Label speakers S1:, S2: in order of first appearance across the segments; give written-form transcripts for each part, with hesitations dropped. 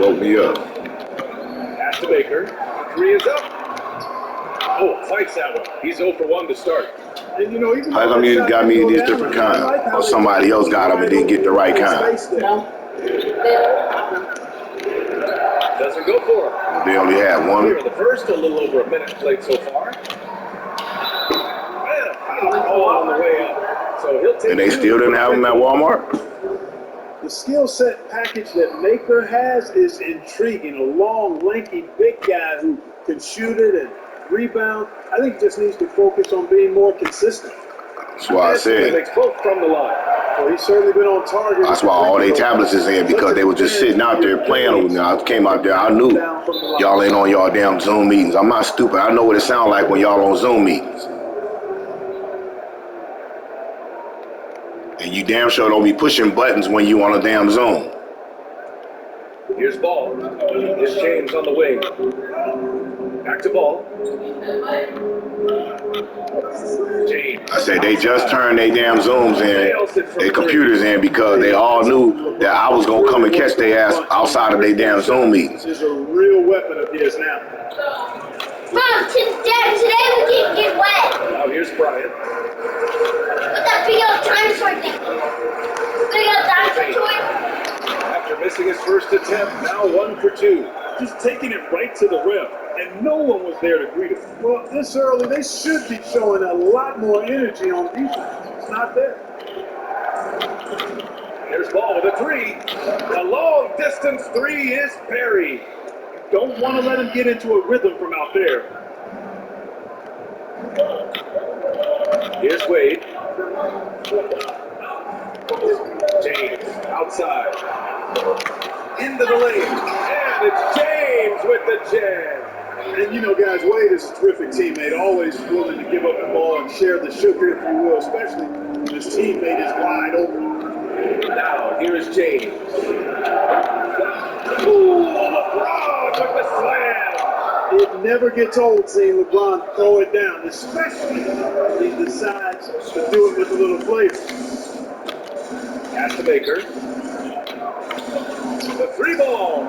S1: woke me up.
S2: Pass to Baker. 3 is up. Oh, fights that one. He's 0 for 1 to start.
S3: And, you know, even
S1: How come you got me these different kinds? Or somebody else got them and didn't get the right kind?
S2: Doesn't go for him.
S1: They only had one.
S2: Here in the first, a little over a minute played so far. And a foul call on the way up. So he'll take
S1: And they still didn't have them at Walmart?
S3: The skill set package that Maker has is intriguing. A long, lanky, big guy who can shoot it and rebound. I think he just needs to focus on being more consistent.
S1: That's why I said.
S2: Makes both from the line.
S3: So he's certainly been on target.
S1: That's why all their tablets is in, because they were just sitting out there playing with me. I came out there, I knew y'all ain't on y'all damn Zoom meetings. I'm not stupid. I know what it sounds like when y'all on Zoom meetings. And you damn sure don't be pushing buttons when you on a damn Zoom.
S2: Here's Ball. Here's James on the wing. Back to Ball. James.
S1: I said they just turned their damn Zooms in, their computers in, because they all knew that I was going to come and catch their ass outside of their damn Zoom meetings.
S3: This is a real weapon of his now.
S4: Mom, Dad, today we didn't get wet.
S2: Now here's Bryant.
S4: With that big old dinosaur thing. Big old dinosaur toy.
S2: After missing his first attempt, now 1 for 2.
S3: Just taking it right to the rim. And no one was there to greet him. Well, this early, they should be showing a lot more energy on defense. It's not there.
S2: Here's Ball with a 3. A long distance 3 is buried.
S3: Don't want to let him get into a rhythm from out there.
S2: Here's Wade. James outside. Into the lane. And it's James with the jam.
S3: And you know, guys, Wade is a terrific teammate, always willing to give up the ball and share the sugar, if you will, especially when his teammate is wide open.
S2: Now, here is James. Ooh, LeBron with the slam.
S3: It never gets old seeing LeBron throw it down, especially when he decides to do it with a little flavor.
S2: Pass to Baker. The 3 ball.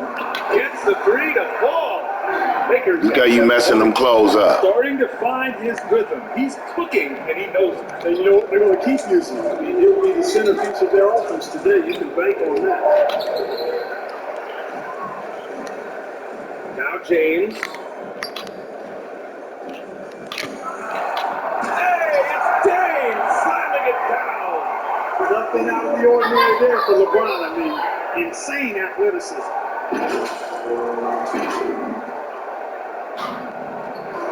S2: Gets the 3 to fall.
S1: Look how you messing them clothes up.
S3: Starting to find his rhythm. He's cooking, and he knows it. And you know what? They're going to keep using him. I mean, he'll be the centerpiece of their offense today. You can bank on that.
S2: Now James. Hey, it's James slamming it down.
S3: Nothing out of the ordinary there for LeBron. I mean, insane athleticism.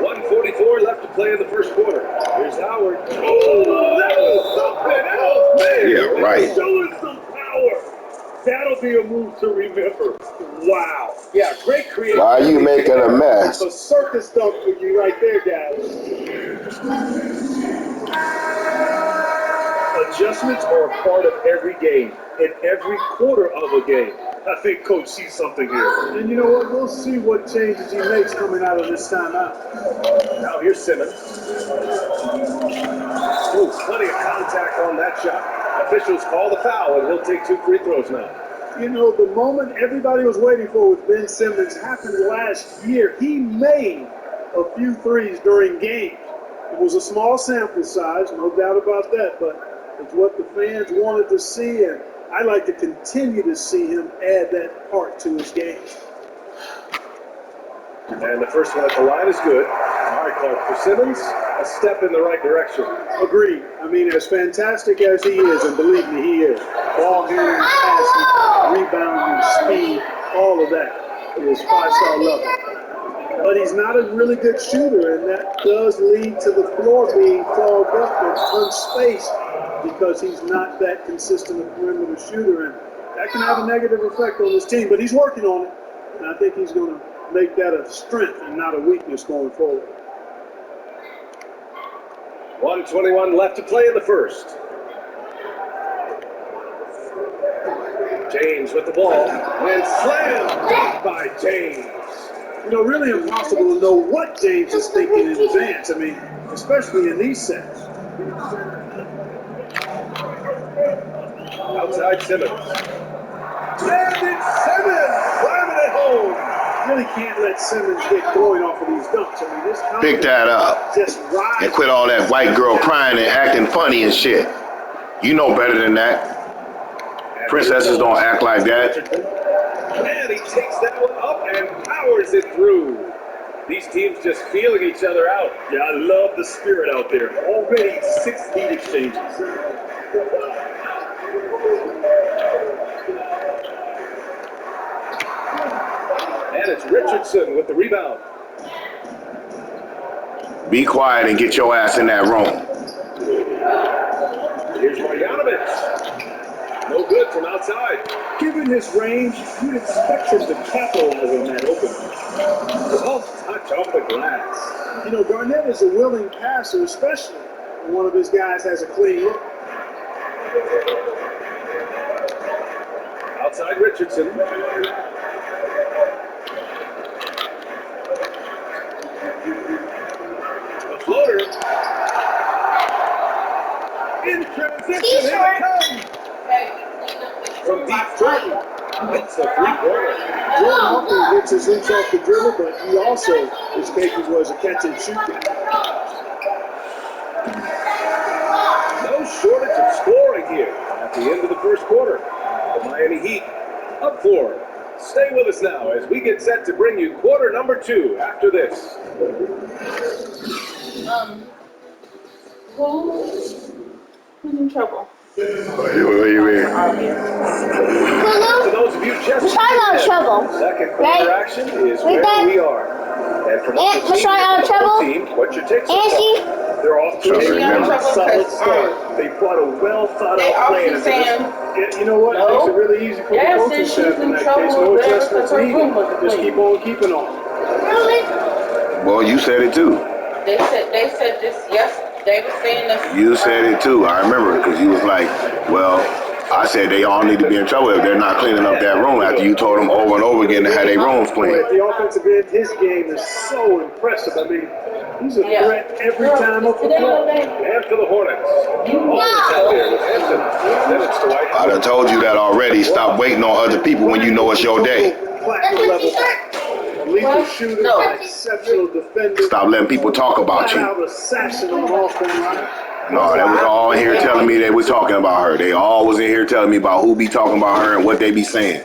S2: 1:44 left to play in the first quarter. Here's Howard. Oh, that was something else, man.
S1: Yeah, right.
S3: Showing some power. That'll be a move to remember. Wow. Yeah, great creativity.
S1: Why are you making a mess?
S3: A circus dunk for you right there, guys.
S2: Adjustments are a part of every game, in every quarter of a game. I think Coach sees something here.
S3: And you know what? We'll see what changes he makes coming out of this timeout.
S2: Now here's Simmons. Oh, plenty of contact on that shot. Officials call the foul, and he'll take 2 free throws now.
S3: You know, the moment everybody was waiting for with Ben Simmons happened last year. He made a few threes during games. It was a small sample size, no doubt about that, but it's what the fans wanted to see, and I like to continue to see him add that part to his game.
S2: And the first one at the line is good. All right, Clark, for Simmons, a step in the right direction.
S3: Agreed. I mean, as fantastic as he is, and believe me, he is, ball handling, passing, rebounding, speed, all of that is 5-star level. But he's not a really good shooter, and that does lead to the floor being clogged up and unspaced because he's not that consistent a perimeter shooter, and that can have a negative effect on his team. But he's working on it, and I think he's going to make that a strength and not a weakness going forward.
S2: 1:21 left to play in the first. James with the ball, and slammed by James.
S3: You know, really impossible to know what James is thinking in advance. I mean, especially in these sets.
S2: Outside Simmons. And it's Simmons! Slamming it
S3: Oh, really can't let Simmons get going off of these dunks. I mean, this
S1: Pick that up.
S3: just rides.
S1: And quit all that white girl crying and acting funny and shit. You know better than that. Princesses don't act like that.
S2: And he takes that one up and powers it through. These teams just feeling each other out.
S3: Yeah, I love the spirit out there. Already 6 heat exchanges.
S2: And it's Richardson with the rebound.
S1: Be quiet and get your ass in that room.
S2: Here's Marjanovic. No good from outside.
S3: Given his range, you'd expect him to capitalize on that opening.
S2: Soft touch off the glass.
S3: You know, Garnett is a willing passer, especially when one of his guys has a clean look.
S2: Outside Richardson. The floater. In transition, here it comes. From deep three. It's a three-pointer.
S3: Jordan often gets his reach off the dribble, but he also is capable as a catch and shoot guy.
S2: No shortage of scoring here at the end of the first quarter. The Miami Heat up 4. Stay with us now as we get set to bring you quarter number 2 after this.
S5: Who's in trouble?
S1: What do you mean?
S2: To those of you just
S4: out of trouble.
S2: second quarter
S4: Right?
S2: action is
S4: Right
S2: where
S4: there.
S2: we are. And from what
S4: Aunt,
S2: we've seen
S4: out of
S2: from
S4: trouble.
S2: the team, what's your take so far?
S4: Auntie?
S3: They're off to
S1: Trouble,
S3: a
S1: remember.
S3: solid start. They brought a well-thought-out
S5: They
S3: plan
S5: often
S3: into this.
S5: saying,
S3: Yeah, you know what?
S5: no.
S3: It makes it really easy for
S5: Yes,
S3: the
S5: and
S3: coaching
S5: she's
S3: staff in
S5: in
S3: that
S5: trouble
S3: case. No
S5: with whatever
S3: adjustments
S5: because her
S3: needed.
S5: room wasn't
S3: Just
S5: clean.
S3: keep on keeping on.
S4: Really?
S1: Well, you said it too.
S5: They said this, yes, they were saying this.
S1: You said it too. I remember because you was like, well, I said they all need to be in trouble if they're not cleaning up that room after you told them over and over again to have their rooms clean.
S3: But the offensive end, his game is so impressive. I mean, he's a threat every time up the floor.
S2: And for the Hornets. Hornets out there with Hampton. Then it's Dwight.
S1: I done told you that already. Stop waiting on other people when you know it's your day.
S3: Platinum level. Lethal shooter, exceptional defender.
S1: Stop letting people talk about you.
S3: Flat-out assassin on offense.
S1: No, they was all in here telling me they was talking about her. They all was in here telling me about who be talking about her and what they be saying.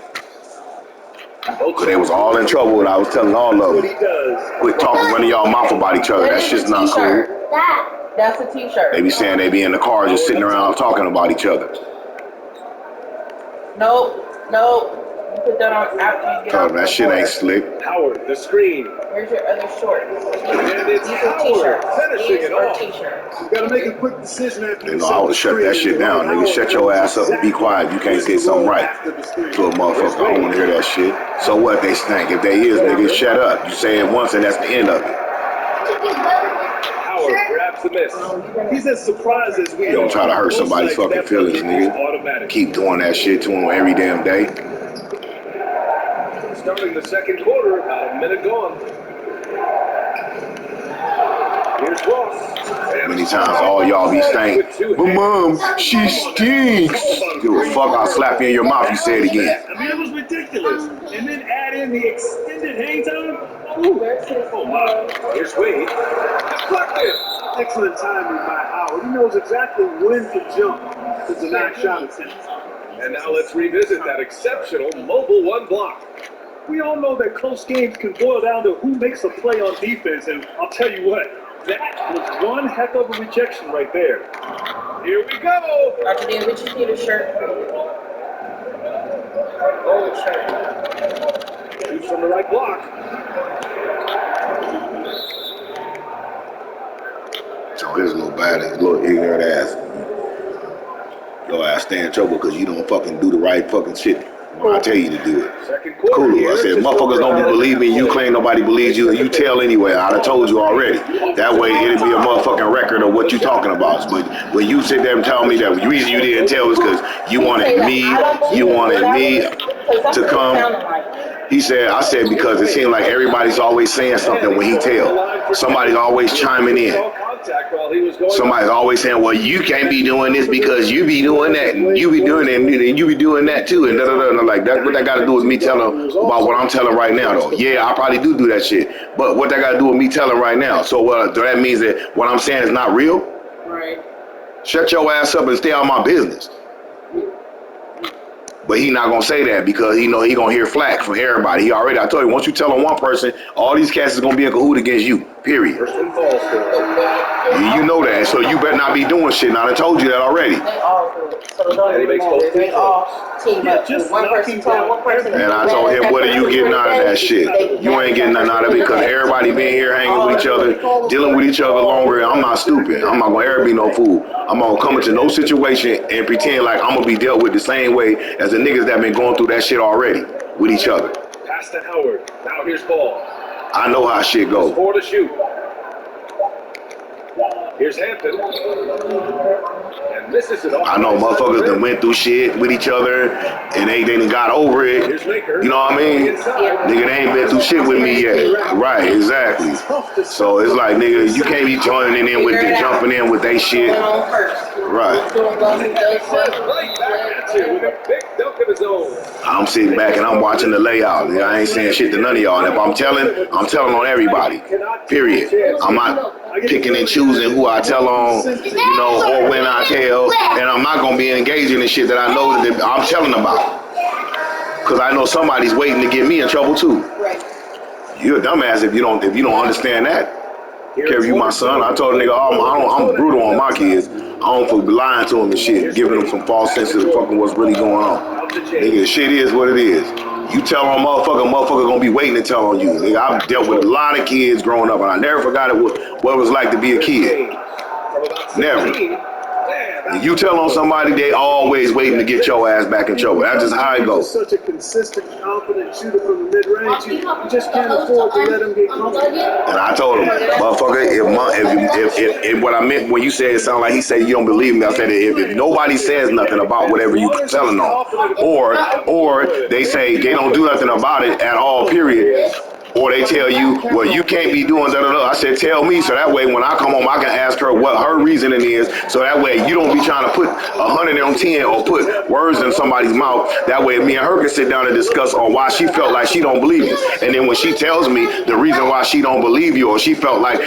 S1: Cause they was all in trouble and I was telling all of
S3: What he
S1: them.
S3: does.
S1: Quit talking, running y'all mouth about each other. That shit's not cool.
S5: That's a t-shirt.
S1: They be saying they be in the car just sitting around talking about each other.
S5: Nope. You put that on after you get
S1: Tell
S5: off
S1: them that
S5: the
S1: shit
S5: floor.
S1: ain't slick.
S2: Howard, the screen.
S5: Where's your other shorts?
S2: And it's
S5: These are
S2: Howard
S5: t-shirts.
S2: finishing
S5: These
S2: it
S5: are
S2: off.
S5: t-shirts.
S3: You gotta make a quick decision after
S1: You know, I would shut that shit down, nigga. Shut your ass up and be quiet. You can't say something right to a motherfucker. I don't want to hear that shit. So what they stink? If they is, nigga, shut up. You say it once and that's the end of it.
S2: Howard grabs the miss.
S3: He's as surprised as we are.
S1: Don't try to hurt somebody's fucking feelings, nigga.
S2: Automatic.
S1: Keep doing that shit to them every damn day.
S2: Starting the second quarter, about a minute gone. Here's Ross.
S1: Many times all y'all be stank. But mom, she stinks. Give a fuck, I'll slap you in your mouth you say it again.
S3: I mean, it was ridiculous. And then add in the extended hang time. Ooh, oh my.
S2: Here's Wade. Deflected.
S3: Excellent timing by Howard. He knows exactly when to jump to deny shot attempts.
S2: And now let's revisit that exceptional mobile one block.
S3: We all know that close games can boil down to who makes a play on defense, and I'll tell you what, that was one heck of a rejection right there.
S2: Here we go.
S5: Dr. D, we just need a shirt. Old shirt.
S2: Shoots from the right block.
S1: So here's a little bad, a little ignorant ass. Your ass stay in trouble because you don't fucking do the right fucking shit when I tell you to do it.
S2: Second quarter.
S1: Cool.
S2: Here,
S1: I said,
S2: just
S1: motherfuckers don't believe me. You claim nobody believes you, and you tell anyway. I done told you already. That way, it'll be a motherfucking record of what you talking about. But when you sit there and tell me that the reason you didn't tell is because you wanted me to come. He said, I said because it seemed like everybody's always saying something when he tell. Somebody's always chiming in.
S2: contact while he was going.
S1: Somebody's always saying, well, you can't be doing this because you be doing that, and you be doing it, and you be doing that too, and da-da-da. And I'm like, that's what that got to do with me telling about what I'm telling right now, though. Yeah, I probably do that shit, but what that got to do with me telling right now? So that means that what I'm saying is not real?
S5: Right.
S1: Shut your ass up and stay out of my business. But he not gonna say that because he know he gonna hear flack from everybody. I told you, once you tell on one person, all these cats is gonna be in cahoot against you. Period.
S2: First and false
S1: You know that, so you better not be doing shit. Now I told you that already.
S5: They all do it. So it don't
S2: And he
S5: even
S2: makes
S5: matter.
S2: both
S5: They
S2: teams
S5: all team up.
S3: just
S5: One person told one person.
S1: And I told him, what are you getting out of that shit? You ain't getting nothing out of it because everybody been here hanging with each other, dealing with each other longer. I'm not stupid. I'm not gonna ever be no fool. I'm gonna come into no situation and pretend like I'm gonna be dealt with the same way as the niggas that been going through that shit already with each other.
S2: pass to Howard. Now here's ball.
S1: I know how shit goes.
S2: 4 to shoot. Here's Hampton. And misses it off.
S1: I know motherfuckers that went through shit with each other and they done got over it.
S2: Here's Maker.
S1: You know what I mean? Nigga, they ain't been through shit with me yet. Right, exactly. So it's like, nigga, you can't be joining in with the jumping in with they shit.
S5: Went on first.
S1: Right.
S2: Right back at you with a big dunk of his own.
S1: I'm sitting back and I'm watching the layout. Nigga, I ain't saying shit to none of y'all. And if I'm telling on everybody. Period. I'm not picking and choosing who I tell on, you know, or when I tell. And I'm not gonna be engaging in shit that I know that I'm telling about. Cause I know somebody's waiting to get me in trouble too.
S5: Right.
S1: You're a dumbass if you don't understand that. Care if you my son. I told a nigga, I'm brutal on my kids. I don't for lying to them and shit, giving them some false sense of fucking what's really going on. Nigga, shit is what it is. You tell on motherfucker gonna be waiting to tell on you. Nigga, I've dealt with a lot of kids growing up, and I never forgot what it was like to be a kid. Never. If you tell on somebody, they always waiting to get your ass back in trouble. That's just how it goes.
S3: Such a consistent, confident shooter from the mid-range, you just can't afford to let him get comfortable.
S1: And I told him, motherfucker, if what I meant when you said it sounded like he said you don't believe me, I said if nobody says nothing about whatever you telling on, or they say they don't do nothing about it at all, period. Or they tell you, well, you can't be doing da-da-da. I said, tell me, so that way when I come home, I can ask her what her reasoning is, so that way you don't be trying to put 100 on 10 or put words in somebody's mouth. That way me and her can sit down and discuss on why she felt like she don't believe you. And then when she tells me the reason why she don't believe you, or she felt like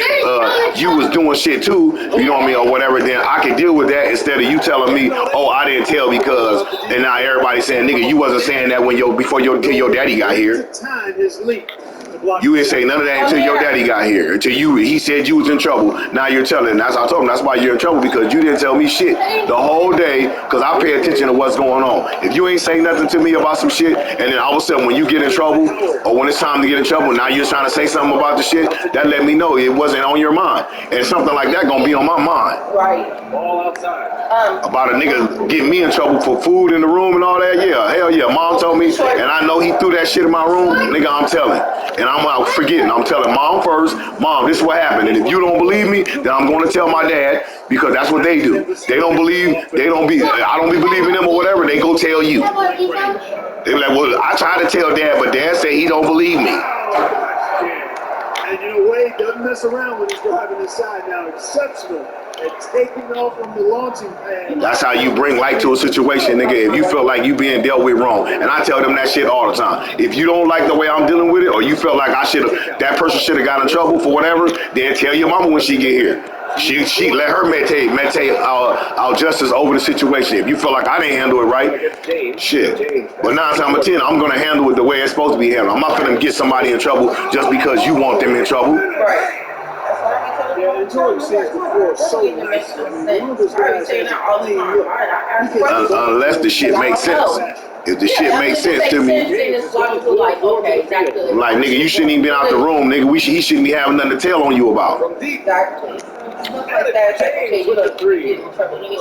S1: you was doing shit too, you know what I mean, or whatever, then I can deal with that instead of you telling me, oh, I didn't tell because, and now everybody saying, nigga, you wasn't saying that before your daddy got here.
S3: Time his leap.
S1: You didn't say none of that until your daddy got here. He said you was in trouble. Now you're telling. That's how I told him. That's why you're in trouble, because you didn't tell me shit the whole day, because I pay attention to what's going on. If you ain't saying nothing to me about some shit, and then all of a sudden when you get in trouble, or when it's time to get in trouble, now you're trying to say something about the shit, that let me know it wasn't on your mind. And something like that gonna be on my mind.
S5: Right.
S2: Ball outside.
S1: About a nigga getting me in trouble for food in the room and all that, yeah, hell yeah. Mom told me, and I know he threw that shit in my room, nigga, I'm telling. And I'm not forgetting, I'm telling mom first, mom, this is what happened. And if you don't believe me, then I'm going to tell my dad, because that's what they do. They don't believe, I don't be believing them or whatever, they go tell you. They be like, well, I tried to tell dad, but dad said he don't believe me.
S3: And you know, Wade doesn't mess around when he's driving inside now. Exceptional at taking off from the launching pad.
S1: That's how you bring light to a situation, nigga, if you feel like you being dealt with wrong. And I tell them that shit all the time. If you don't like the way I'm dealing with it, or you feel like that person should have got in trouble for whatever, then tell your mama when she get here. She let her meditate our justice over the situation. If you feel like I didn't handle it right, shit. But 9 times out of 10, I'm gonna handle it the way it's supposed to be handled. I'm not gonna get somebody in trouble just because you want them in trouble.
S5: Right.
S3: Yeah, and Jordan sees the floor so nice. I mean, one of those guys has a clean look.
S1: Unless the shit makes sense. If the shit makes sense to me, like, nigga, you shouldn't even been out the room, nigga. He shouldn't be having nothing to tell on you about.
S5: Exactly. Stuff like that.
S2: James with a 3.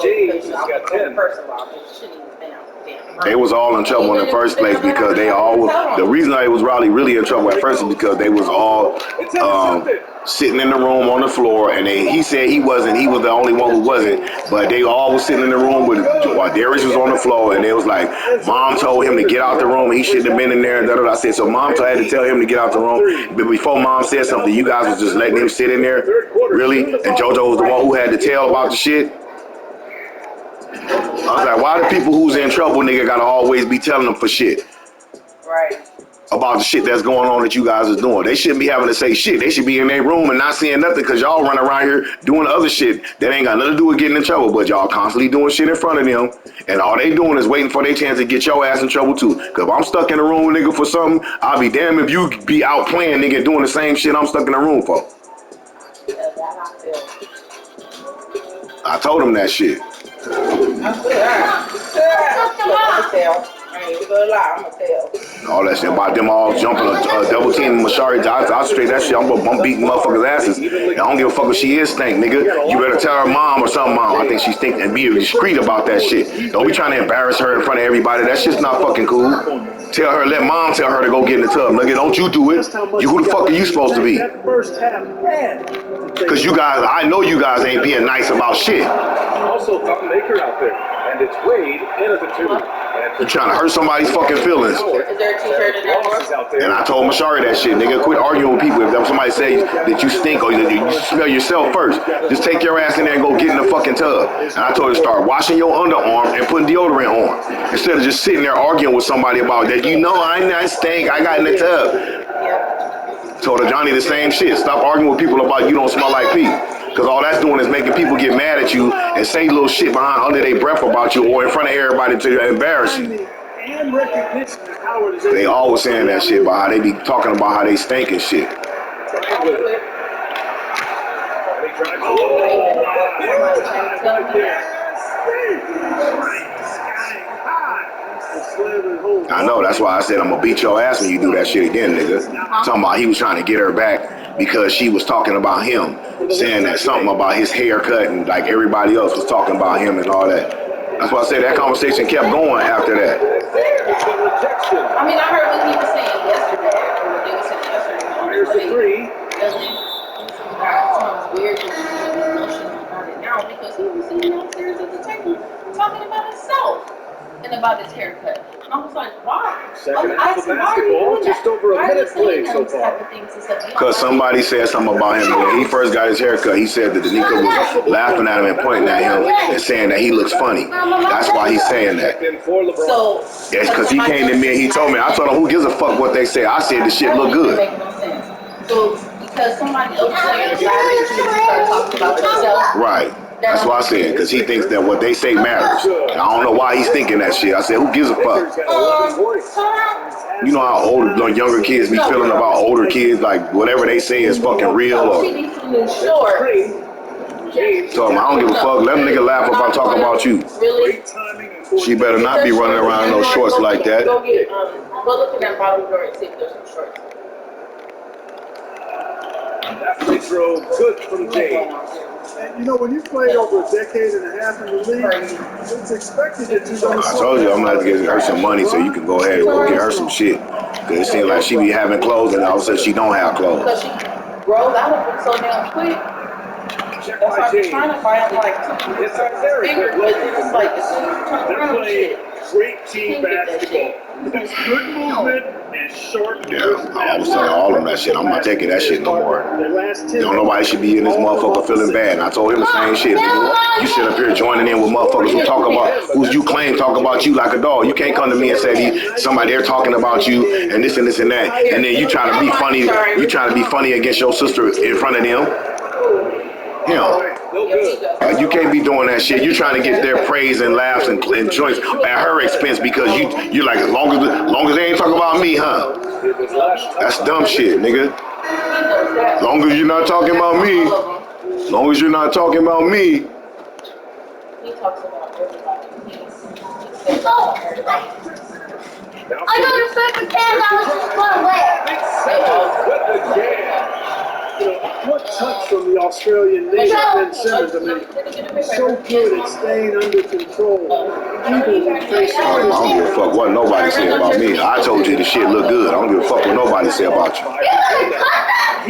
S2: James has got 10.
S1: They was all in trouble in the first place because the reason I was really in trouble at first is because they was all sitting in the room on the floor, and he said he was the only one who wasn't, but they all was sitting in the room while Darius was on the floor, and they was like, Mom told him to get out the room, he shouldn't have been in there, I said, so Mom had to tell him to get out the room, but before Mom said something, you guys was just letting him sit in there, really? And JoJo was the one who had to tell about the shit? I was like, why the people who's in trouble, nigga, gotta always be telling them for shit?
S5: Right.
S1: About the shit that's going on that you guys is doing. They shouldn't be having to say shit. They should be in their room and not saying nothing because y'all run around here doing other shit that ain't got nothing to do with getting in trouble, but y'all constantly doing shit in front of them, and all they doing is waiting for their chance to get your ass in trouble too. Because if I'm stuck in the room with nigga for something, I'll be damned if you be out playing nigga doing the same shit I'm stuck in the room for. I told him that shit.
S5: I ain't gonna lie, I'm gonna tell.
S1: All that shit about them all jumping, double teaming Mashari. I straight that shit. I'm beating motherfuckers' asses. I don't give a fuck if she is stink, nigga. You better tell her mom or something, Mom. I think she stink, and be discreet about that shit. Don't be trying to embarrass her in front of everybody. That shit's not fucking cool. Tell her, let Mom tell her to go get in the tub, nigga. Don't you do it. Who the fuck are you supposed to be? Because you guys, I know you guys ain't being nice about shit.
S2: Also, Tom Maker out there, and it's Wade in at the 2.
S1: You trying to hurt somebody's fucking feelings.
S5: Is there a t-shirt in there?
S1: And I told Mashari that shit, nigga. Quit arguing with people. If somebody say that you stink or you smell yourself first, just take your ass in there and go get in the fucking tub. And I told her to start washing your underarm and putting deodorant on. Instead of just sitting there arguing with somebody about that. You know I stink. I got in the tub. Told her Johnny the same shit. Stop arguing with people about you don't smell like pee. Because all that's doing is making people get mad at you and say little shit behind under their breath about you or in front of everybody to embarrass you. They always saying that shit about how they be talking about how they stink and shit. I know, that's why I said I'm gonna beat your ass when you do that shit again, nigga. Talking about he was trying to get her back because she was talking about him, saying that something about his haircut and like everybody else was talking about him and all that. That's why I said that conversation kept going after that.
S5: I mean, I heard what he was saying yesterday, or what they were saying yesterday.
S2: Here's the 3.
S5: It sounds weird to be emotional about it now because he was sitting upstairs at the table talking about himself and about his haircut. And I was like, why?
S2: Second half of basketball, just over a minute played so far.
S1: Because somebody said something about him when he first got his haircut. He said that Danica was laughing at him and pointing at him and saying that he looks funny. That's why he's saying that.
S5: So,
S1: Yes, because he came to me and he told me. I told him, who gives a fuck what they say? I said the shit look good.
S5: So, because somebody else said you start talking about yourself.
S1: Right. That's what I said, because he thinks that what they say matters. And I don't know why he's thinking that shit. I said, who gives a fuck? You know how older, like, younger kids be feeling about older kids, like whatever they say is fucking real. Or so I don't give a fuck. Let a nigga laugh if I talk about you.
S5: Really?
S1: She better not be running around in those shorts like that.
S5: Go look in that bottom drawer and see if there's some shorts.
S2: That free throw good from James.
S3: And you know, when you played over a decade and a half in the league, it's expected that you're going to.
S1: I told you I'm gonna have to get her some money so you can go ahead and go get her some shit. Cause it seems like she be having clothes and all of a sudden she don't have clothes.
S5: Because she grows out of it so damn quick.
S2: Check
S5: That's why
S2: by
S5: I'm
S2: James.
S5: trying to find like 2
S2: It's a very
S5: bigger,
S2: good
S5: but
S2: look.
S5: it's like as soon as you turn
S2: They're
S5: around,
S2: playing
S5: shit.
S2: great team basketball. It's good movement and short.
S1: Yeah, I was telling all of them that shit. I'm not taking that shit no more. Don't nobody should be in this motherfucker feeling bad. And I told him the same shit. You sit up here joining in with motherfuckers who talk about, who you claim talk about you like a dog. You can't come to me and say somebody there talking about you and this and this and that. And then you trying to be funny. You trying to be funny against your sister in front of them. You know. You can't be doing that shit. You trying to get their praise and laughs and joints at her expense because you like as long as they ain't talking about me, huh? That's dumb shit, nigga. Long as you're not talking about me. Long as you're not talking about me.
S5: He talks about everybody.
S4: I know the favorite pants I was just going to wear.
S3: What touch from the Australian native Ben Simmons. I mean, so good at staying under control, even when facing
S1: I don't give a fuck what nobody say about me. I told you the shit look good. I don't give a fuck what nobody say about you.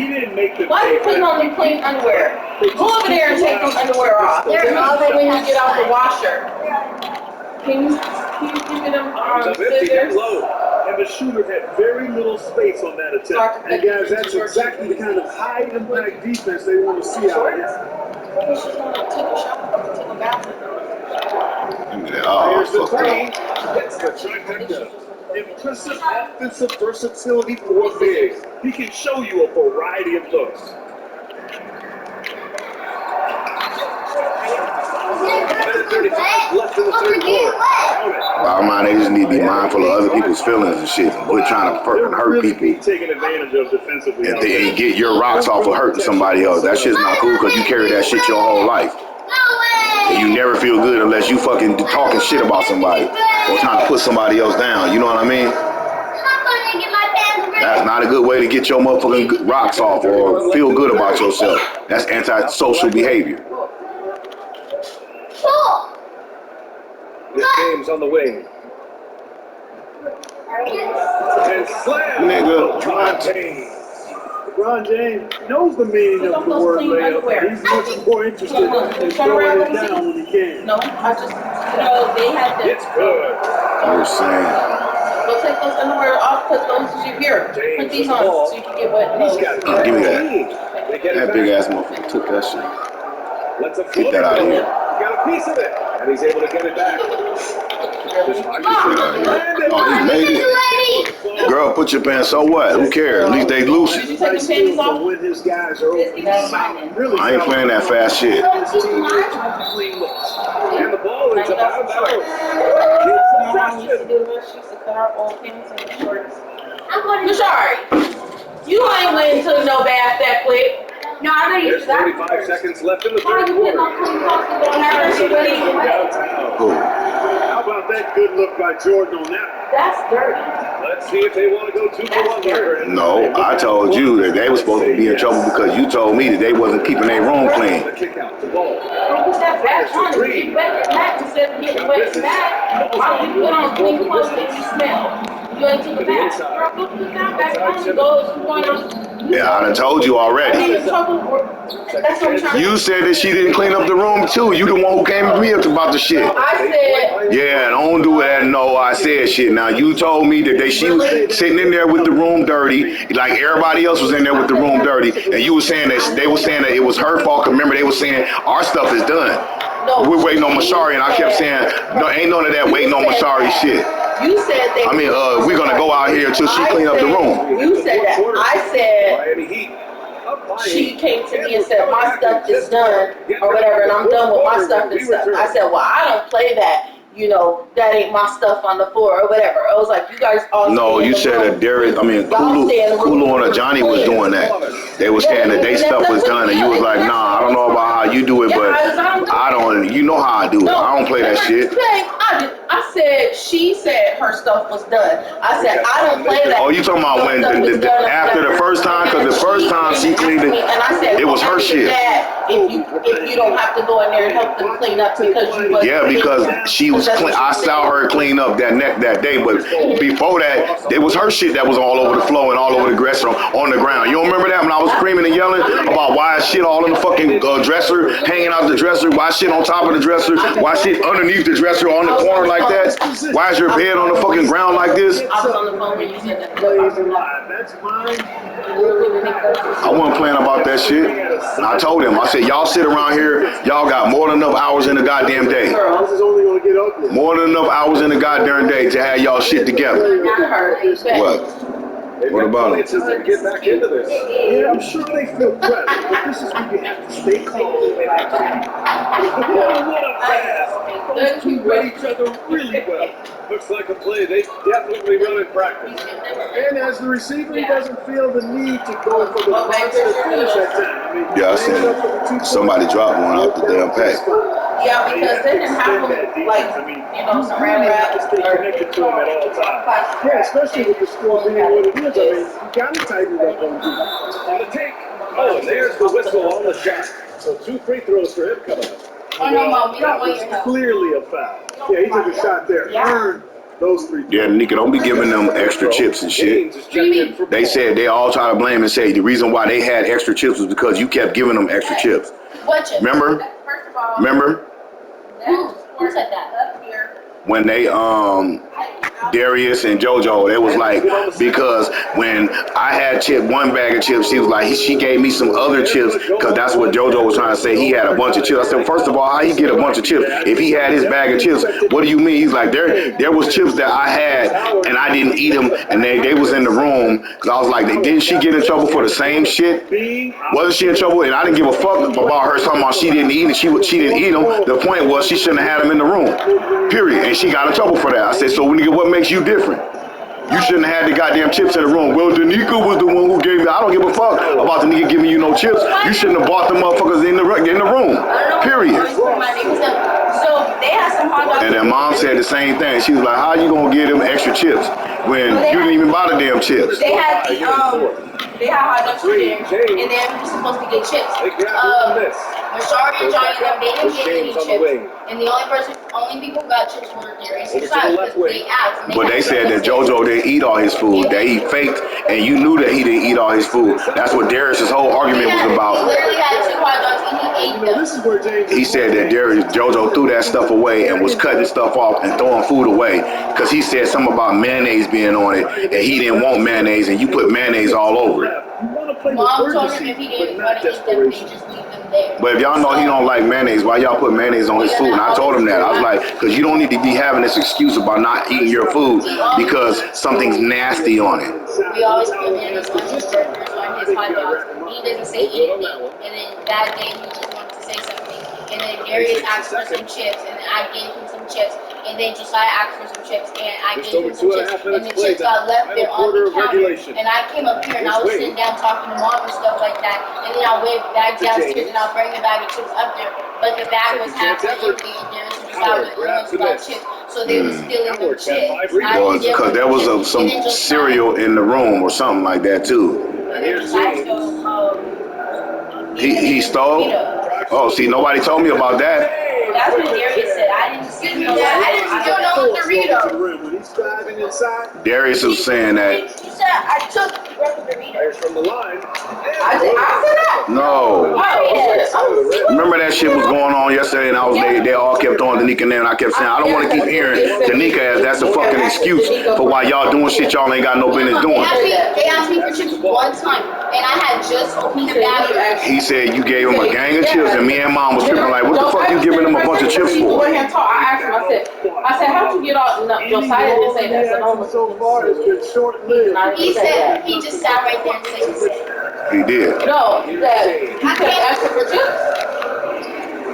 S3: He didn't make the
S5: Why are you putting on them clean underwear? Go over there and take those underwear off. They're not when you get out the washer. Can you get them scissors?
S3: And the shooter had very little space on that attempt. And guys, that's exactly the kind of high impact defense they want to see out of here.
S5: She's gonna take a shower, take a bath.
S1: Oh,
S3: Here's the
S1: fuck
S3: three.
S1: up.
S3: Gets the trifecta. Impressive offensive versatility for bigs. He can show you a variety of looks. Left in the third quarter.
S1: Bottom line, they just need to be mindful of other people's feelings and shit. Quit trying to fucking hurt people
S3: Taking advantage of defensively.
S1: and get your rocks off of hurting somebody else. That shit's not cool because you carry that shit your whole life. And you never feel good unless you fucking talking shit about somebody or trying to put somebody else down. You know what I mean? That's not a good way to get your motherfucking rocks off or feel good about yourself. That's antisocial behavior.
S2: This game's on the wing. And slam.
S1: Nigga.
S3: LeBron James knows the meaning of the word layup. He's much more interested in throwing it down when he can.
S5: No, I just, they had to.
S2: It's good.
S1: You're saying.
S5: Go take those underwear off, put those here. Put these on so you can get wet.
S2: He's got
S1: Give me that. That big ass motherfucker took that shit. Get that out of here.
S2: Got a piece of it, and he's able to get it back.
S1: Oh, he made it. Girl, put your pants. So what? Who cares? At least they loose.
S5: Did you take your panties off?
S3: When his guys are open,
S1: I ain't playing that fast shit.
S2: And the ball is about bounds.
S5: She used to cut our old pants and shorts. Mashari, you ain't went into no bath that quick. No, I know you
S2: There's
S5: do that.
S2: 45 seconds left in the
S5: Why are
S2: third
S5: you putting
S2: quarter.
S5: on clean clothes and going out there and ready?
S1: Cool.
S3: How about that good look by Jordan on that?
S5: That's dirty.
S2: Let's see if they want to go 2 for 1 here.
S1: No, I told you that they were supposed to be in trouble because you told me that they wasn't keeping their room clean.
S2: The kick out, the ball.
S5: Don't put that back on and get wet and back instead of getting wet and back. Why don't you put on clean clothes that you smell? You ain't took a bath. Girl, go put that back on and go if you want to.
S1: Yeah, I done told you already.
S5: That's what I'm trying to
S1: You said that she didn't clean up the room too. You the one who came to me up about the shit.
S5: I said,
S1: Yeah, don't do that. No, I said shit. Now you told me that she was sitting in there with the room dirty, like everybody else was in there with the room dirty, and you were saying that they were saying that it was her fault. 'Cause remember, they were saying our stuff is done.
S5: no.
S1: We're waiting on Mashari, and I kept saying, no, ain't none of that waiting on Mashari shit.
S5: You said that.
S1: I mean, we're gonna go out here until she clean up the room.
S5: You said that. I said
S2: Miami Heat.
S5: she came to me and said my stuff is done or whatever, and I'm done with my stuff and stuff. I said, well, I don't play that. You know, that ain't my stuff on the floor or whatever. I was like, you guys all.
S1: No, you said that Kulu and Johnny was doing that. They were saying that they stuff was done, and you was like, nah, I don't know about how you do it, but I don't. You know how I do it. I don't play that shit.
S5: I said she said her stuff was done. I said I don't play that.
S1: Oh, you talking about when after the first time? Because the first time she cleaned it, it was her shit.
S5: If you don't have to go in there and help them clean up because you was.
S1: Yeah, because she was clean. I saw her clean up that day, but before that, it was her shit that was all over the floor and all over the dresser on the ground. You don't remember that when I was screaming and yelling about why shit all in the fucking dresser, hanging out the dresser, why shit on top of the dresser, why shit underneath the dresser on the corner like that? Why is your bed on the fucking ground like this?
S5: I was on the phone when you said that.
S3: That's mine.
S1: I wasn't playing about that shit. And I told him, I said, y'all sit around here, y'all got more than enough hours in the goddamn day.
S3: This is only going to get ugly.
S1: More than enough hours in the goddamn day to have y'all shit together. What? What about it?
S2: To get back into this.
S3: Yeah, I'm sure they feel pressed, but this is when you have to stay calm and actually. What a pass! Those two read each other really well.
S2: Looks like a play they definitely run in practice.
S3: And as the receiver, he doesn't feel the need to go for the monster finish that time. I mean,
S1: Yeah, I seen somebody drop one out the damn pack.
S5: Yeah, because they didn't have them like, saran wrap
S3: to stay connected to him at all times. Yeah, especially with the score being what it is. I mean, you got to tighten it up on defense.
S2: On the take, Oh, and there's the whistle on the shot. So 2 free throws for him coming up.
S4: Oh no, Mom, we don't
S3: That
S4: want
S3: was
S4: your help.
S3: clearly a foul. Yeah, he took a shot there. Earned those 3 throws.
S1: Yeah, Nika, don't be giving them extra chips and shit.
S2: James is checked in for
S1: They
S2: Paul.
S1: said they all try to blame and say the reason why they had extra chips was because you kept giving them extra chips.
S4: What chips?
S1: Remember?
S4: First of all,
S1: Remember
S4: who said that? Up here.
S1: when they Darius and JoJo, it was like, because when I had one bag of chips, she was like, she gave me some other chips, because that's what JoJo was trying to say. He had a bunch of chips. I said, first of all, how you get a bunch of chips? If he had his bag of chips, what do you mean? He's like, there was chips that I had, and I didn't eat them, and they was in the room, because I was like, didn't she get in trouble for the same shit? Wasn't she in trouble? And I didn't give a fuck about her talking about she didn't eat it. She didn't eat them. The point was she shouldn't have had them in the room, period. And she got in trouble for that. I said, so what makes you different? You shouldn't have had the goddamn chips in the room. Well, Danica was the one who gave me. I don't give a fuck about the nigga giving you no chips. You shouldn't have bought the motherfuckers in the room, period.
S4: So they had some hot dogs.
S1: And then mom said the same thing. She was like, how you gonna give them extra chips when you didn't even buy the damn chips?
S4: They had they had hot dogs for dinner, and then we were supposed to get chips. Mashari and Johnny and them, they didn't get any chips, and the only people who got chips were Darius and Sai, because they asked.
S1: But they said that JoJo didn't eat all his food. That he faked, and you knew that he didn't eat all his food. That's what Darius' whole argument was
S4: He
S1: about.
S4: literally had 2 hot dogs and he ate them.
S3: This is where James
S1: He said that JoJo threw that stuff away and was cutting stuff off and throwing food away because he said something about mayonnaise being on it, and he didn't want mayonnaise, and you put mayonnaise all over it.
S4: Mom told him if he didn't want to eat them, he just leave them there.
S1: But if y'all know he don't like mayonnaise, why y'all put mayonnaise on his food? And I told him that. I was like, because you don't need to be having this excuse about not eating your food because something's nasty on it.
S4: We always put mayonnaise on his burgers, on his hot dogs. He doesn't say anything. And then that day he just wanted to say something. And then Darius asked for some chips, and then I gave him some chips. And then Josiah asked for some chips, and I gave him some chips. And the chips got left there on the counter. And I came up here and I was sitting down talking to Mom and stuff like that. And then I went back downstairs and I'll bring the bag of chips up there. But the bag was half empty, and Darius and Josiah were the ones who got chips. So they were stealing them chips.
S1: Because there was some cereal in the room or something like that too.
S4: And then Josiah stole,
S1: He stole? Oh, see, nobody told me about that.
S4: that's what Darius said. I didn't steal no Dorito.
S3: When he's driving inside,
S1: Darius was saying that.
S4: He said I took Dorito.
S2: There's from the line.
S5: I said that?
S1: No.
S5: Oh,
S1: Remember that shit was going on yesterday, and they all kept throwing Danica in there, and I kept saying, I don't want to keep hearing Danica as that's a fucking excuse for why y'all doing shit y'all ain't got no business doing.
S4: They asked me for chips one time, and I had just opened the bag.
S1: He said you gave him a gang of chips, and me and mom was tripping like, what the fuck you giving him a bunch of chips for?
S5: I asked him, I said, how'd you get all, no, Josiah didn't say that, so no.
S3: so far has been short-lived.
S4: He said he just sat right there and said,
S1: He did.
S5: No, he said, he kept asking for chips.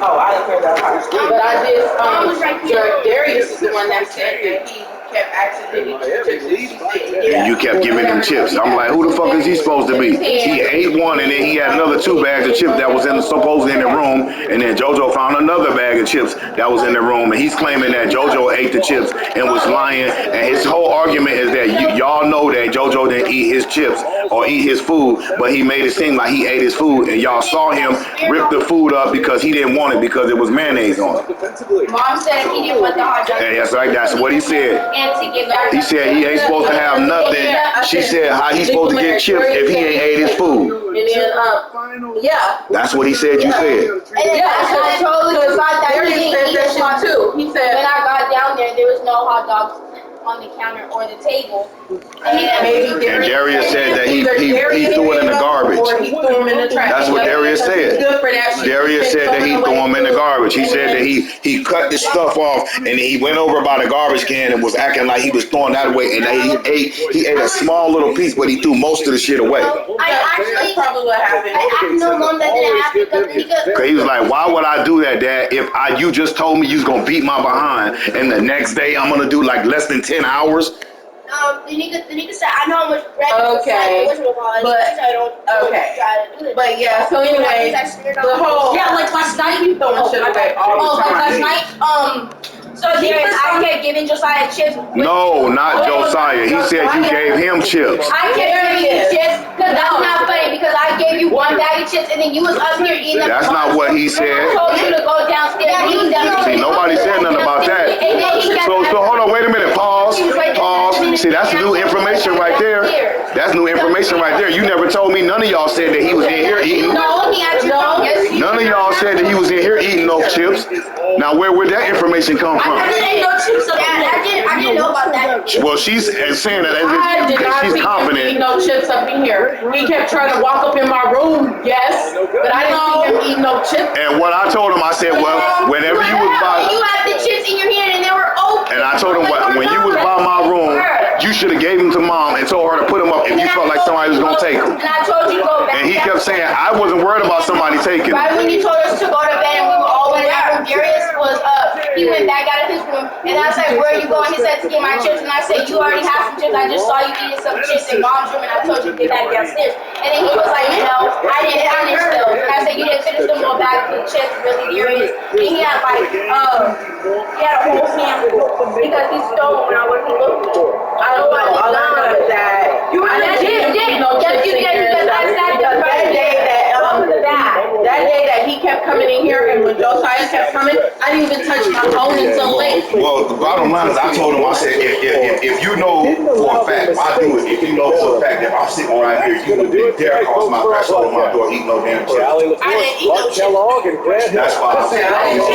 S5: Oh, I didn't hear that part. But I did, Darius is the one that said that he kept asking did he get chips.
S1: And you kept giving him chips. I'm like, who the fuck is he supposed to be? He ate one, and then he had another 2 bags of chips that was supposedly in the room, and then JoJo found another bag of chips that was in the room, and he's claiming that JoJo ate the chips and was lying, and his whole argument is that y'all know that JoJo didn't eat his chips or eat his food, but he made it seem like he ate his food, and y'all saw him rip the food up because he didn't want it because it was mayonnaise on it.
S4: Mom said he didn't want the hot dog.
S1: And that's right, that's what he said.
S4: And to give back.
S1: He said he ain't supposed to have nothing. She said how he supposed to get chips if he ain't ate his food.
S5: And then, yeah.
S1: That's what he said you said.
S4: And then I totally forgot that he didn't eat his hot
S5: too. He said
S4: when I got down there was no hot dogs on the counter or the table.
S1: And Darius said that he threw it in the garbage.
S5: Or he threw them in the trash.
S1: That's what Darius said. Darius said that he threw them in the garbage. He said that he cut the stuff off and then he went over by the garbage can and was acting like he was throwing that away, and he ate a small little piece, but he threw most of the shit away.
S5: That's probably what happened.
S4: I asked no Mom that didn't happen because
S1: He was like, why would I do that, Dad, if you just told me you was going to beat my behind, and the next day I'm going to do like less than 10 hours?
S4: the nigga said, I know how much bread
S5: Okay. But yeah, so anyway, the whole
S4: like last night
S5: throwing shit away all the time.
S4: last night, So Darius, I kept giving Josiah chips.
S1: No, not Josiah. He said you gave him chips.
S4: I kept giving you chips because that's not funny because I gave you one bag of chips and then you was up here eating them.
S1: That's not what he said.
S4: I told you to go downstairs and eat them.
S1: See, nobody said nothing about that. So hold on, wait a minute. Pause. See, that's new information right there. That's new information right there. You never told me. None of y'all said that he was in here eating.
S4: No, he actually
S1: None of y'all said that he was in here eating those chips. Now, where would that information come from?
S4: I didn't know chips. I didn't know about that.
S1: Well, she's saying that as
S5: I did
S1: if
S5: not
S1: she's
S5: see him
S1: confident.
S5: eating no chips up in here. He kept trying to walk up in my room, yes, but I didn't see him eating no chips.
S1: And what I told him, I said, well, whenever you was by,
S4: You had the chips in your hand and they were open.
S1: and I told him, when you was by my room, you should have gave them to mom and told her to put them up if you felt like somebody was gonna take them.
S4: And I told you to go back.
S1: And he kept saying, I wasn't worried about somebody taking them.
S4: Right when you told us to go to bed and we were all in that room, Darius was up. He went back out of his room and I said, where are you going? He said to get my chips and I said, you already have some chips. I just saw you eating some chips in mom's room and I told you to get back downstairs. And then he was like, no, I didn't finish them. And I said, you didn't finish them all back to the chips, really, Darius. And he had like, he had a whole handful because he stole when I wasn't looking.
S5: I don't know. All I know is that
S4: You were legit,
S5: eat no chips in here and stuff. Because that day that he kept coming in here and when Josiah kept coming, I didn't even touch my phone until late.
S1: Well, the bottom line is, I told him, I said, if you know for a fact, I do it. If you know for a fact that I'm sitting right here, you would dare cross my threshold on my door, eating no damn chips.
S4: I didn't eat no chips.
S1: That's why I said, I don't know.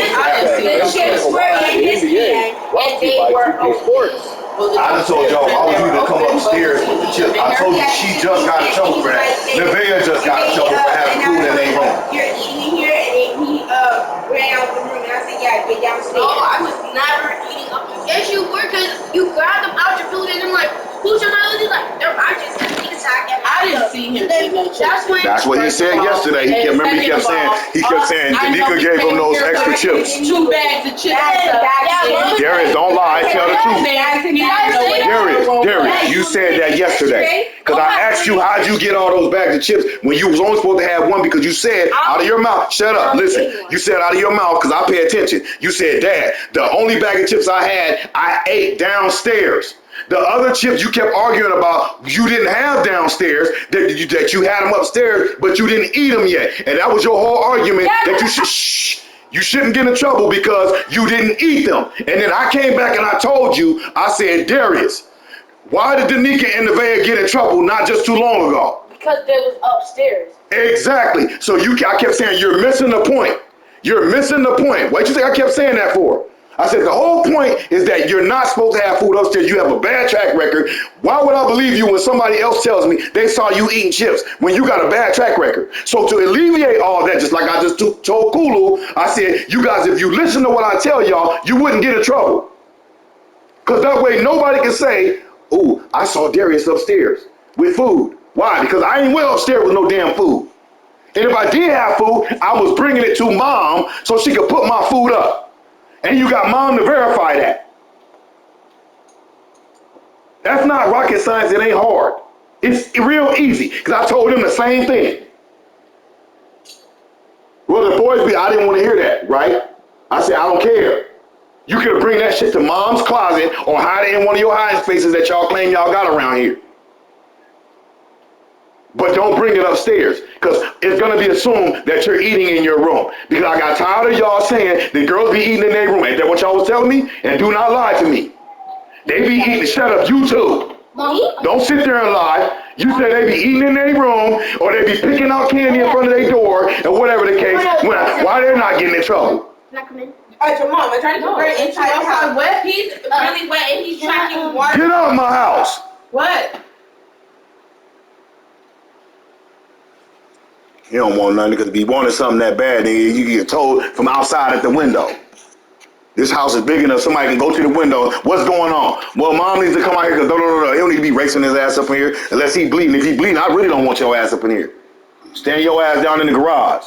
S4: The chips were in his hand and they were open.
S1: I just told y'all, I was even come upstairs with the chips. I told you she just got in trouble for that. Nevaeh just got in trouble for having food in their room.
S4: You're eating in here and then he ran out the room and I said, yeah, get downstairs. No, I was never eating up. Yes, you were because you grabbed them out your food and I'm like, who's your mother? He's like, they're righteous.
S5: I didn't see him eat no chips.
S1: That's what he said yesterday. He kept saying, Danica gave him those extra chips.
S5: 2 bags of chips.
S1: Darius, don't lie, tell the truth. Darius, you said that yesterday. Because I asked you, how'd you get all those bags of chips when you was only supposed to have one because you said out of your mouth, shut up, listen. You said out of your mouth, because I pay attention. You said, Dad, the only bag of chips I had, I ate downstairs. The other chips you kept arguing about, you didn't have downstairs, that you had them upstairs, but you didn't eat them yet. And that was your whole argument that you shouldn't get in trouble because you didn't eat them. And then I came back and I told you, I said, Darius, why did Danica and Nevaeh get in trouble not just too long ago?
S4: Because they was upstairs.
S1: Exactly. So I kept saying, you're missing the point. You're missing the point. What you think I kept saying that for? I said, the whole point is that you're not supposed to have food upstairs. You have a bad track record. Why would I believe you when somebody else tells me they saw you eating chips when you got a bad track record? So to alleviate all that, just like I just told Kulu, I said, you guys, if you listen to what I tell y'all, you wouldn't get in trouble. Because that way nobody can say, ooh, I saw Darius upstairs with food. Why? Because I ain't went upstairs with no damn food. And if I did have food, I was bringing it to mom so she could put my food up. And you got mom to verify that. That's not rocket science. It ain't hard. It's real easy. Because I told them the same thing. Well, the boys I didn't want to hear that, right? I said, I don't care. You could bring that shit to mom's closet or hide it in one of your hiding spaces that y'all claim y'all got around here. But don't bring it upstairs because it's going to be assumed that you're eating in your room. Because I got tired of y'all saying the girls be eating in their room. Ain't that what y'all was telling me? And do not lie to me. They be eating. Shut up, you too. Don't sit there and lie. You said they be eating in their room or they be picking out candy in front of their door and whatever the case. Why they're not getting in trouble?
S4: Not come in.
S5: Your mom, I'm trying to bring it inside the house. Wet. He's really wet and he's tracking water.
S1: Get out of my house.
S5: What?
S1: You don't want nothing because if you wanted something that bad, then you get told from outside at the window. This house is big enough, somebody can go to the window. What's going on? Well, mom needs to come out here because he don't need to be racing his ass up in here unless he's bleeding. If he's bleeding, I really don't want your ass up in here. Stand your ass down in the garage.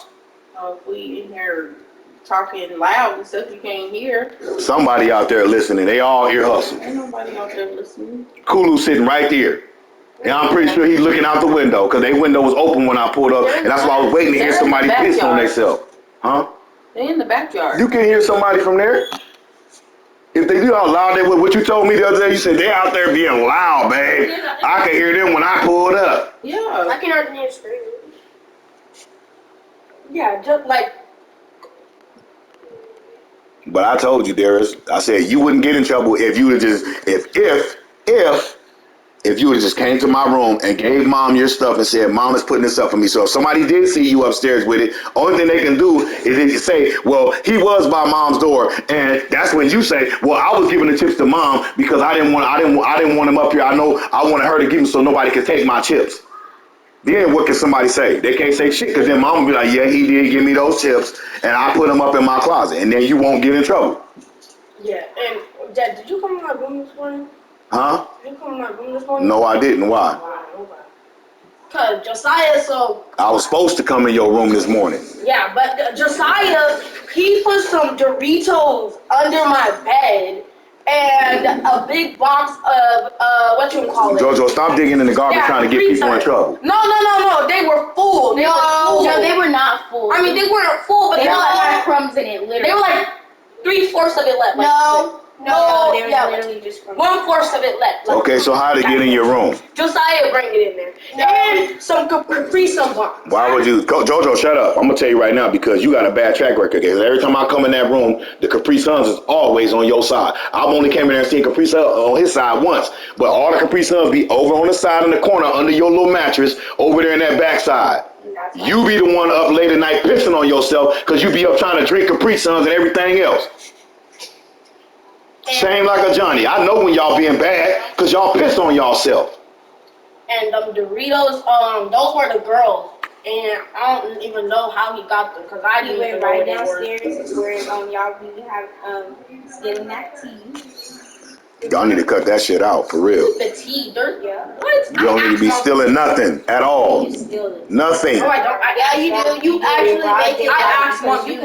S5: If we in here talking loud and stuff you can't hear.
S1: Somebody out there listening. They all ear hustle.
S5: Ain't nobody out there listening.
S1: Kulu's sitting right there. And I'm pretty sure he's looking out the window because their window was open when I pulled up. And that's why I was waiting to hear somebody piss on themselves. Huh?
S5: They in the backyard.
S1: You can hear somebody from there. If they knew how loud they were, what you told me the other day, you said they out there being loud, babe. I could hear them when I pulled up.
S5: Yeah.
S4: I can hardly hear screaming.
S5: Yeah, just like.
S1: But I told you, Darius, I said you wouldn't get in trouble if you would just if you would have just came to my room and gave mom your stuff and said, Mom is putting this up for me. So if somebody did see you upstairs with it, only thing they can do is they say, well, he was by mom's door, and that's when you say, well, I was giving the chips to mom because I didn't want him up here. I know I wanted her to give him so nobody could take my chips. Then what can somebody say? They can't say shit because then mom will be like, yeah, he did give me those chips and I put them up in my closet, and then you won't get in trouble.
S5: Yeah, and Dad, did you come in my room this morning?
S1: Huh?
S5: Did you come in my room this morning?
S1: No, I didn't. Why?
S5: Because Josiah, so...
S1: I was supposed to come in your room this morning.
S5: Yeah, but Josiah, he put some Doritos under my bed and a big box of, what you call it?
S1: Jojo, stop digging in the garbage trying to get people in trouble.
S5: No, they were full. They were full.
S4: No, they were not full.
S5: I mean, they weren't full, but
S4: They
S5: they were
S4: all had
S5: like,
S4: crumbs in it, literally.
S5: they were like 3/4 of it left.
S4: No, they were
S5: yeah,
S4: literally just crumbs.
S5: 1/4 of it left. Like,
S1: Okay, so how to get in your room?
S5: Josiah bring it in there. And some Capri Sun bar.
S1: Why would you? Jojo, shut up. I'm going to tell you right now because you got a bad track record. Because every time I come in that room, the Capri Suns is always on your side. I've only came in there and seen Capri Sun on his side once. But all the Capri Suns be over on the side in the corner under your little mattress over there in that backside. You be the one up late at night pissing on yourself because you be up trying to drink Capri Suns and everything else. Shame like a Johnny. I know when y'all being bad because y'all pissed on y'allself.
S5: And Doritos, those were the girls. And I don't even know how he got them because I
S4: He
S5: didn't even
S4: went
S5: know
S4: right
S5: where they were.
S4: downstairs where y'all really have getting that tea.
S1: Y'all need to cut that shit out for real.
S5: The tea, dirt,
S4: Yeah.
S5: what?
S1: You don't need to be stealing nothing at all.
S4: You steal it.
S1: Nothing.
S5: No, I don't.
S4: Yeah, you do. You actually make it.
S5: I asked Mom, you